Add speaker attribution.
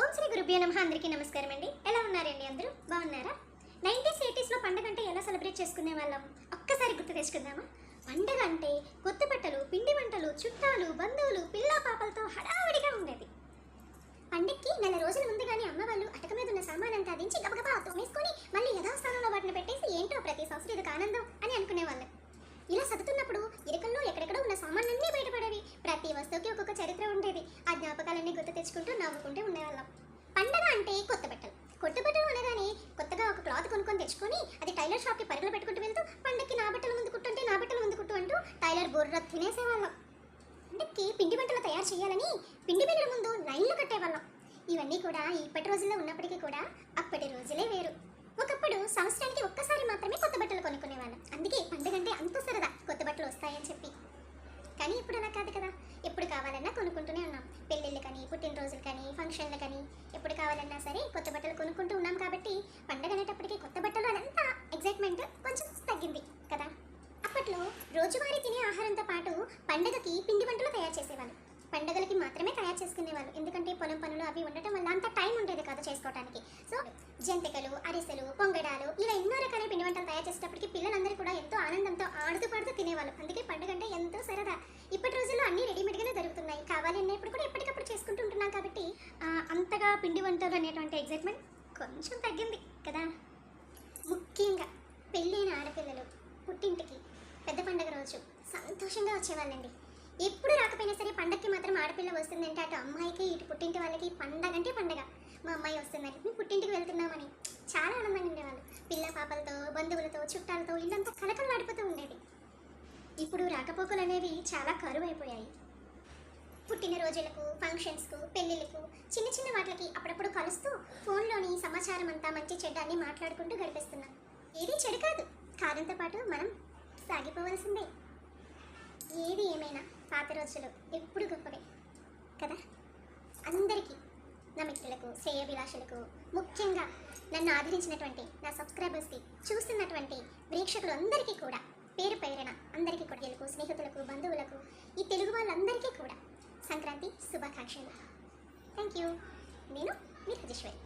Speaker 1: ఓం శ్రీ గురుభ్యో నమః. అందరికీ నమస్కారం అండి. ఎలా ఉన్నారండి? అందరూ బాగున్నారా? 90s 80sలో పండగ అంటే ఎలా సెలబ్రేట్ చేసుకునే వాళ్ళం ఒక్కసారి గుర్తు తెచ్చుకుందామా? పండగ అంటే కొత్త బట్టలు, పిండి వంటలు, చుట్టాలు, బంధువులు, పిల్ల పాపలతో హడావిడిగా ఉండేది. పండక్కి నెల రోజుల ముందుగానే అమ్మ వాళ్ళు అటక మీద ఉన్న సామానంతా దించి గబగబా తోమేసుకొని మళ్ళీ యథాస్థానంలో వాటిని పెట్టేసి ఏంటో ప్రతి సంవత్సరం ఇది ఆనందం అని అనుకునేవాళ్ళం. ఇలా సదుతున్నప్పుడు ఇరకల్లో ఎక్కడెక్కడ ఉన్న సామాన్లన్నీ బయటపడేవి. ప్రతి వస్తువుకి ఒక్కొక్క చరిత్ర ఉండేది. ఆ జ్ఞాపకాలన్నీ గుర్తు తెచ్చుకుంటూ నవ్వుకుంటూ ఉండేవాళ్ళం. పండగ అంటే కొత్త బట్టలు. కొత్త బట్టలు అనగానే కొత్తగా ఒక క్లాత్ కొనుక్కొని తెచ్చుకొని అది టైలర్ షాప్కి పరుగులు పెట్టుకుంటూ వెళ్తూ పండక్కి నా బట్టలు ముందు కుట్టుంటే నా బట్టలు ముందు కుట్టు అంటూ టైలర్ బుర్ర తినేసేవాళ్ళం. పండక్కి పిండి వంటలు తయారు చేయాలని పిండి మిల్లుల ముందు లైన్లు కట్టేవాళ్ళం. ఇవన్నీ కూడా ఇప్పటి రోజుల్లో ఉన్నప్పటికీ కూడా అప్పటి రోజులే వేరు. ఒకప్పుడు సంవత్సరానికి ఒక్కసారి మాత్రమే కొత్త బట్టలు కొనుక్కునేవాళ్ళం. అందుకే పండుగ అంటే అంత సరదా, కొత్త బట్టలు వస్తాయని చెప్పి. కానీ ఇప్పుడు అలా కాదు కదా. ఎప్పుడు కావాలన్నా కొనుక్కుంటూనే ఉన్నాం. పెళ్ళిళ్ళు కానీ, పుట్టినరోజులు కానీ, ఫంక్షన్లు కానీ ఎప్పుడు కావాలన్నా సరే కొత్త బట్టలు కొనుక్కుంటూ ఉన్నాం. కాబట్టి పండుగ అనేటప్పటికీ కొత్త బట్టలు అదంతా ఎగ్జైట్మెంట్ కొంచెం తగ్గింది కదా. అప్పట్లో రోజువారీ తినే ఆహారంతో పాటు పండుగకి పిండి వంటలు తయారు చేసేవాళ్ళు. పండుగలకి మాత్రమే తయారు చేసుకునేవాళ్ళు. ఎందుకంటే పొలం పనులు అవి ఉండటం వల్ల అంత టైం ఉండేది కాదు చేసుకోవడానికి. సో జంతికలు, అరిసెలు, పొంగడాలు ఇలా ఎన్నో రకాల పిండి వంటలు తయారు చేసేటప్పటికి పిల్లలందరూ కూడా ఎంతో ఆనందంతో ఆడుతూ పాడుతూ తినేవాళ్ళు. అందుకే పండుగ అంటే ఎంతో సరదా. ఇప్పటి రోజుల్లో అన్నీ రెడీమేడ్గానే దొరుకుతున్నాయి. కావాలి అన్నప్పుడు కూడా ఎప్పటికప్పుడు చేసుకుంటూ ఉంటున్నాం కాబట్టి అంతగా పిండి వంటలు అనేటువంటి ఎగ్జైట్మెంట్ కొంచెం తగ్గింది కదా. ముఖ్యంగా పెళ్ళైన ఆడపిల్లలు పుట్టింటికి పెద్ద పండుగ రోజు సంతోషంగా వచ్చేవాళ్ళండి. ఎప్పుడు రాకపోయినా సరే పండగకి మాత్రం ఆడపిల్ల వస్తుందంటే అటు అమ్మాయికి ఇటు పుట్టింటి వాళ్ళకి పండగ అంటే పండగ. మా అమ్మాయి వస్తుందని మేము పుట్టింటికి వెళ్తున్నామని చాలా ఆనందంగా ఉండేవాళ్ళు. పిల్ల పాపలతో, బంధువులతో, చుట్టాలతో ఇల్లంతా కలకలలాడిపోతూ ఉండేది. ఇప్పుడు రాకపోకలు అనేవి చాలా కరువైపోయాయి. పుట్టినరోజులకు, ఫంక్షన్స్కు, పెళ్ళిళ్ళకు, చిన్న చిన్న వాటికి అప్పుడప్పుడు కలుస్తూ ఫోన్లోని సమాచారం అంతా మంచి చెడ్డ అన్ని మాట్లాడుకుంటూ గడిపిస్తున్నాం. ఏది చెడు కాదు, కాలంతో పాటు మనం సాగిపోవలసిందే. ఏది ఏమైనా పాత రోజులు ఎప్పుడు గొప్పవే కదా. అందరికీ, నా మిత్రులకు, శ్రేయోభిలాషులకు, ముఖ్యంగా నన్ను ఆదరించినటువంటి నా సబ్స్క్రైబర్స్కి, చూస్తున్నటువంటి ప్రేక్షకులు అందరికీ కూడా పేరు పేరున అందరికీ కొడుకులకు, స్నేహితులకు, బంధువులకు, ఈ తెలుగు వాళ్ళందరికీ కూడా సంక్రాంతి శుభాకాంక్షలు. Thank you. నేను మీ రాజేశ్వరి.